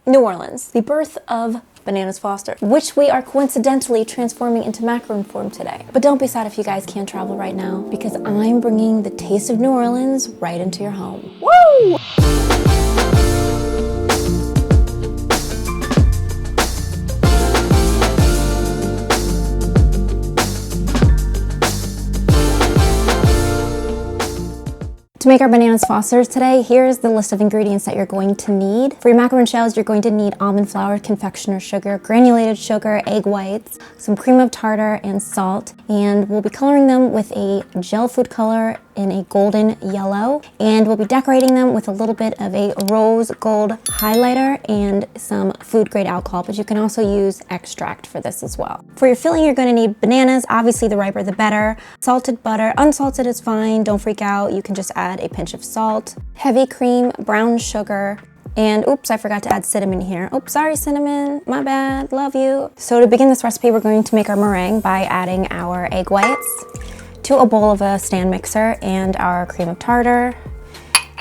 New Orleans, the birth of Bananas Foster, which we are coincidentally transforming into macaroon form today. But don't be sad if you guys can't travel right now, because I'm bringing the taste of New Orleans right into your home. Woo! To make our Bananas Fosters today, here's the list of ingredients that you're going to need. For your macaroon shells, you're going to need almond flour, confectioner's sugar, granulated sugar, egg whites, some cream of tartar, and salt. And we'll be coloring them with a gel food color in a golden yellow. And we'll be decorating them with a little bit of a rose gold highlighter and some food grade alcohol, but you can also use extract for this as well. For your filling, you're going to need bananas, obviously the riper the better, salted butter, unsalted is fine, don't freak out, you can just add a pinch of salt, heavy cream, brown sugar, and oops, I forgot to add cinnamon here. Oops, sorry cinnamon, my bad, love you. So to begin this recipe, we're going to make our meringue by adding our egg whites to a bowl of a stand mixer and our cream of tartar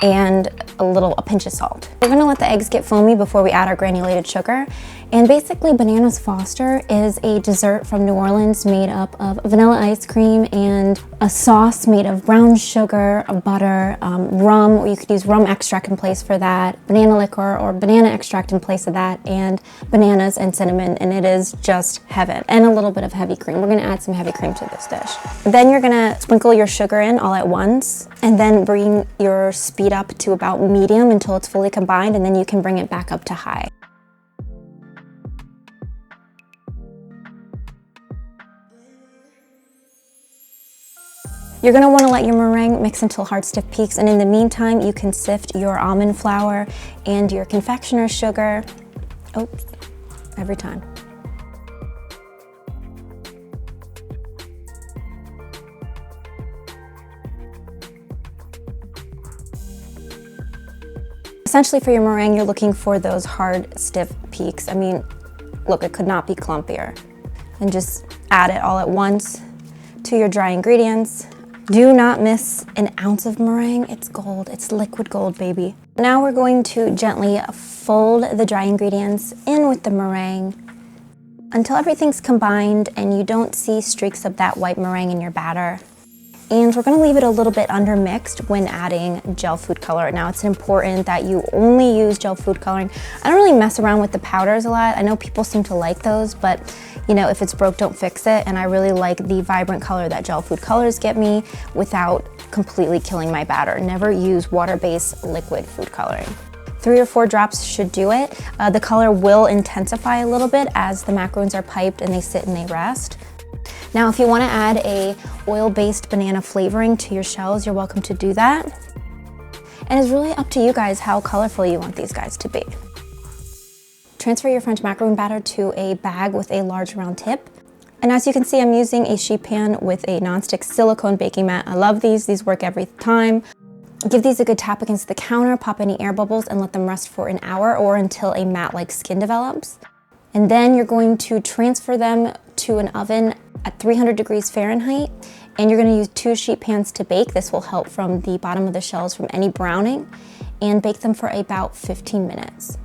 and a pinch of salt. We're gonna let the eggs get foamy before we add our granulated sugar. And basically, Bananas Foster is a dessert from New Orleans made up of vanilla ice cream and a sauce made of brown sugar, butter, rum, or you could use rum extract in place for that, banana liquor or banana extract in place of that, and bananas and cinnamon, and it is just heaven. And a little bit of heavy cream. We're gonna add some heavy cream to this dish. Then you're gonna sprinkle your sugar in all at once, and then bring your speed up to about medium until it's fully combined, and then you can bring it back up to high. You're gonna wanna let your meringue mix until hard stiff peaks, and in the meantime, you can sift your almond flour and your confectioner's sugar. Oops, every time. Essentially for your meringue, you're looking for those hard, stiff peaks. I mean, look, it could not be clumpier. And just add it all at once to your dry ingredients. Do not miss an ounce of meringue. It's gold, it's liquid gold, baby. Now we're going to gently fold the dry ingredients in with the meringue until everything's combined and you don't see streaks of that white meringue in your batter. And we're gonna leave it a little bit undermixed when adding gel food color. Now it's important that you only use gel food coloring. I don't really mess around with the powders a lot. I know people seem to like those, but you know, if it's broke, don't fix it. And I really like the vibrant color that gel food colors get me without completely killing my batter. Never use water-based liquid food coloring. 3 or 4 drops should do it. The color will intensify a little bit as the macaroons are piped and they sit and they rest. Now, if you want to add a oil-based banana flavoring to your shells, you're welcome to do that. And it's really up to you guys how colorful you want these guys to be. Transfer your French macaroon batter to a bag with a large round tip. And as you can see, I'm using a sheet pan with a nonstick silicone baking mat. I love these work every time. Give these a good tap against the counter, pop any air bubbles, and let them rest for an hour or until a matte-like skin develops. And then you're going to transfer them to an oven at 300 degrees Fahrenheit, and you're gonna use 2 sheet pans to bake. This will help from the bottom of the shells from any browning, and bake them for about 15 minutes.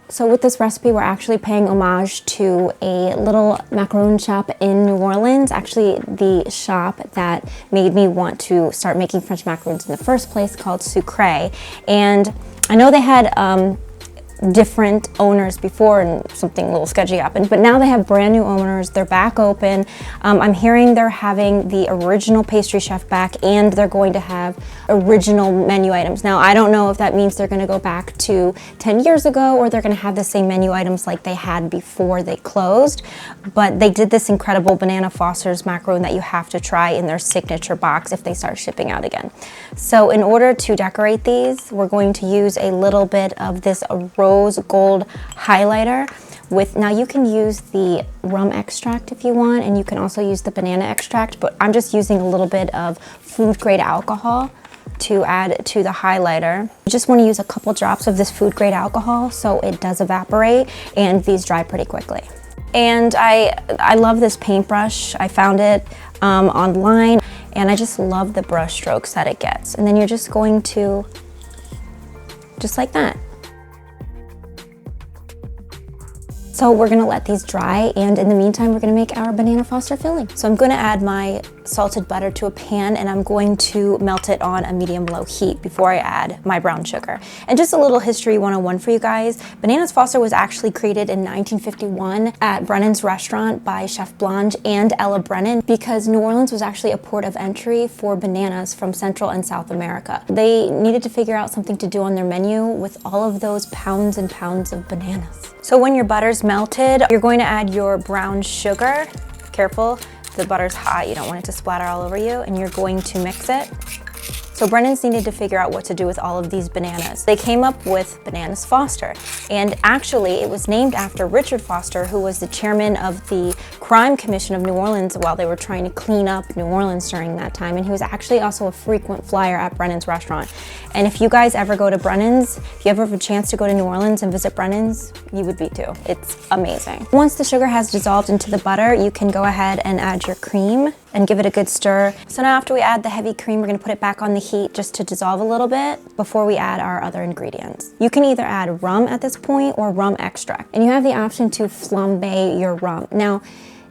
So with this recipe, we're actually paying homage to a little macaroon shop in New Orleans, actually the shop that made me want to start making French macaroons in the first place, called Sucré. And I know they had different owners before and something a little sketchy happened, but now they have brand new owners. They're back open. I'm hearing they're having the original pastry chef back, and they're going to have original menu items. Now, I don't know if that means they're going to go back to 10 years ago or they're going to have the same menu items like they had before they closed, but they did this incredible Banana Foster's macaroon that you have to try in their signature box if they start shipping out again. So in order to decorate these, we're going to use a little bit of this rose gold highlighter with, now you can use the rum extract if you want, and you can also use the banana extract, but I'm just using a little bit of food grade alcohol to add to the highlighter. You just want to use a couple drops of this food grade alcohol so it does evaporate and these dry pretty quickly. And I love this paintbrush. I found it online, and I just love the brush strokes that it gets. And then you're just going to, just like that. So we're gonna let these dry, and in the meantime, we're gonna make our banana foster filling. So I'm gonna add my salted butter to a pan, and I'm going to melt it on a medium-low heat before I add my brown sugar. And just a little history 101 for you guys. Bananas Foster was actually created in 1951 at Brennan's restaurant by Chef Blanche and Ella Brennan, because New Orleans was actually a port of entry for bananas from Central and South America. They needed to figure out something to do on their menu with all of those pounds and pounds of bananas. So when your butter's melted, you're going to add your brown sugar. Careful, the butter's hot, you don't want it to splatter all over you, and you're going to mix it. So Brennan's needed to figure out what to do with all of these bananas. They came up with Bananas Foster, and actually it was named after Richard Foster, who was the chairman of the Crime Commission of New Orleans while they were trying to clean up New Orleans during that time, and he was actually also a frequent flyer at Brennan's restaurant. And if you guys ever go to Brennan's, if you ever have a chance to go to New Orleans and visit Brennan's, you would be too. It's amazing. Once the sugar has dissolved into the butter, you can go ahead and add your cream and give it a good stir. So now after we add the heavy cream, we're gonna put it back on the heat just to dissolve a little bit before we add our other ingredients. You can either add rum at this point or rum extract, and you have the option to flambe your rum. Now,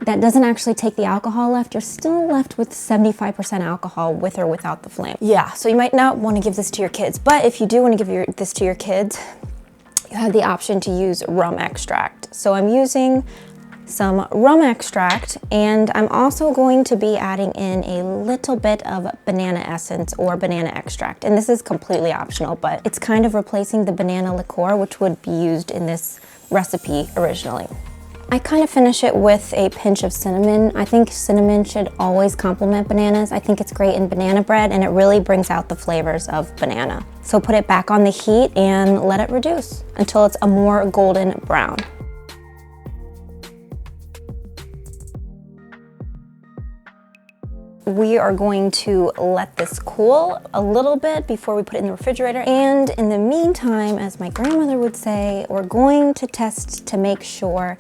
that doesn't actually take the alcohol left. You're still left with 75% alcohol with or without the flame. Yeah, so you might not want to give this to your kids, but if you do want to give this to your kids, you have the option to use rum extract. So I'm using some rum extract, and I'm also going to be adding in a little bit of banana essence or banana extract. And this is completely optional, but it's kind of replacing the banana liqueur, which would be used in this recipe originally. I kind of finish it with a pinch of cinnamon. I think cinnamon should always complement bananas. I think it's great in banana bread, and it really brings out the flavors of banana. So put it back on the heat and let it reduce until it's a more golden brown. We are going to let this cool a little bit before we put it in the refrigerator. And in the meantime, as my grandmother would say, we're going to test to make sure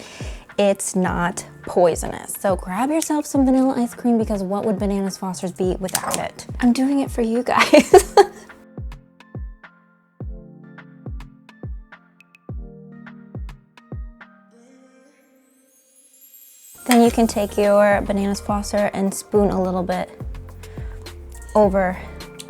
it's not poisonous. So grab yourself some vanilla ice cream, because what would Bananas Fosters be without it? I'm doing it for you guys. Then you can take your Bananas Foster and spoon a little bit over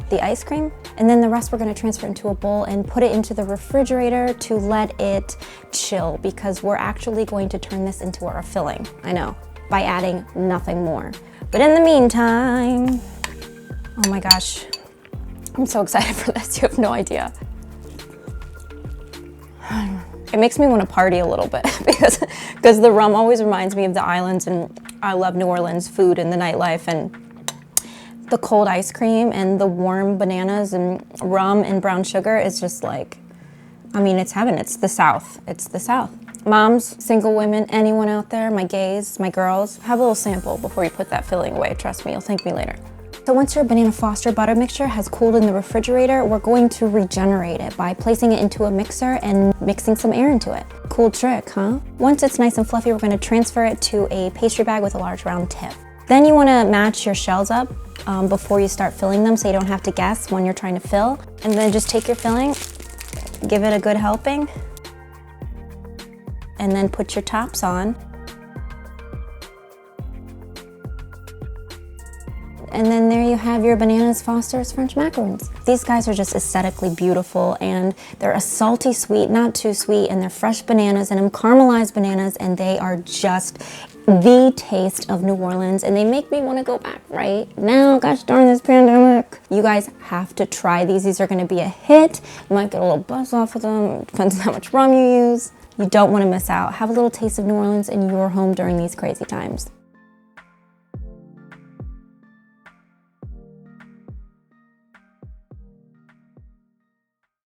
the ice cream, and then the rest we're going to transfer into a bowl and put it into the refrigerator to let it chill, because we're actually going to turn this into our filling. I know, by adding nothing more. But in the meantime, oh my gosh, I'm so excited for this, you have no idea. It makes me want to party a little bit because the rum always reminds me of the islands, and I love New Orleans food and the nightlife, and the cold ice cream and the warm bananas and rum and brown sugar is just like, I mean, it's heaven. It's the South. It's the South. Moms, single women, anyone out there, my gays, my girls, have a little sample before you put that filling away. Trust me, you'll thank me later. So once your Banana Foster butter mixture has cooled in the refrigerator, we're going to regenerate it by placing it into a mixer and mixing some air into it. Cool trick, huh? Once it's nice and fluffy, we're going to transfer it to a pastry bag with a large round tip. Then you want to match your shells up before you start filling them, so you don't have to guess when you're trying to fill. And then just take your filling, give it a good helping, and then put your tops on. And then there you have your Bananas Foster's French macaroons. These guys are just aesthetically beautiful, and they're a salty sweet, not too sweet, and they're fresh bananas and caramelized bananas, and they are just the taste of New Orleans, and they make me want to go back right now. Gosh darn this pandemic. You guys have to try these. These are going to be a hit. You might get a little buzz off of them. Depends on how much rum you use. You don't want to miss out. Have a little taste of New Orleans in your home during these crazy times.